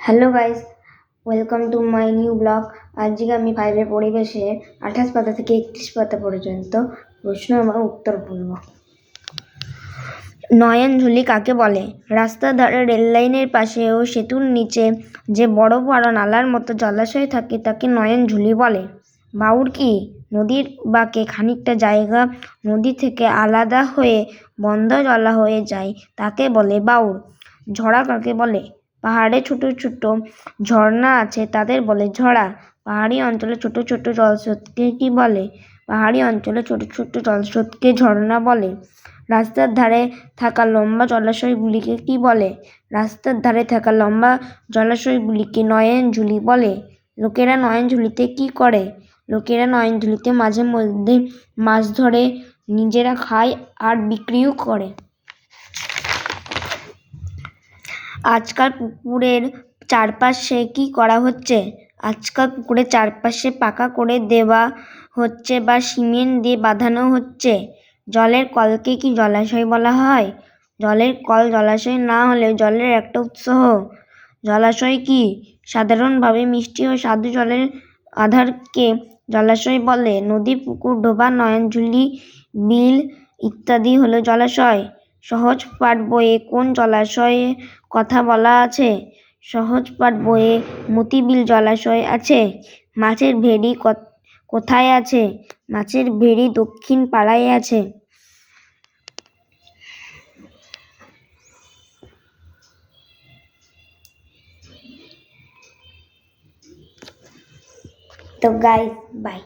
Hello guys, welcome to my new blog. আজকে আমি ফাইভের পরিবেশে 28 পাতা থেকে 31 পাতা পর্যন্ত প্রশ্ন এবং উত্তর বলব। নয়নঝুলি কাকে বলে? রাস্তার ধারে, রেল লাইনের পাশে ও সেতুর নিচে যে বড় বড় নালার মতো জলাশয় থাকে তাকে নয়নঝুলি বলে। বাউড় কি? নদীর বাঁকে খানিকটা জায়গা নদী থেকে আলাদা হয়ে বন্ধ জলা হয়ে যায় তাকে বলে বাউড়। ঝরা কাকে বলে? পাহাড়ে ছোট ছোট ঝর্ণা আছে তাদের বলে ঝরা। পাহাড়ি অঞ্চলে ছোট ছোট জলস্রোতকে কি বলে? পাহাড়ি অঞ্চলে ছোট ছোট জলস্রোতকে ঝর্ণা বলে। রাস্তার ধারে থাকা লম্বা জলাশয়গুলিকে কি বলে? রাস্তার ধারে থাকা লম্বা জলাশয়গুলিকে নয়নঝুলি বলে। লোকেরা নয়নঝুলিতে কি করে? লোকেরা নয়নঝুলিতে মাঝে মধ্যে মাছ ধরে, নিজেরা খায় আর বিক্রিও করে। আজকাল পুকুরের চারপাশে কি করা হচ্ছে? আজকাল পুকুরের চারপাশে পাকা করে দেওয়া হচ্ছে বা সিমেন্ট দিয়ে বাঁধানো হচ্ছে। জলের কলকে কি জলাশয় বলা হয়? জলের কল জলাশয় না হলেও জলের একটা উৎস। জলাশয় কি? সাধারণভাবে মিষ্টি ও স্বাদু জলের আধারকে জলাশয় বলে। নদী, পুকুর, ডোবা, নয়নঝুলি, বিল ইত্যাদি হলো জলাশয়। সহজ পাঠ বইয়ে কোন জলাশয়ে কথা বলা আছে? সহজ পাঠ বইয়ে মতিবিল জলাশয় আছে। মাছের ভেড়ি কোথায় আছে? মাছের ভেড়ি দক্ষিণ পাড়ায় আছে। তো গাইস, বাই।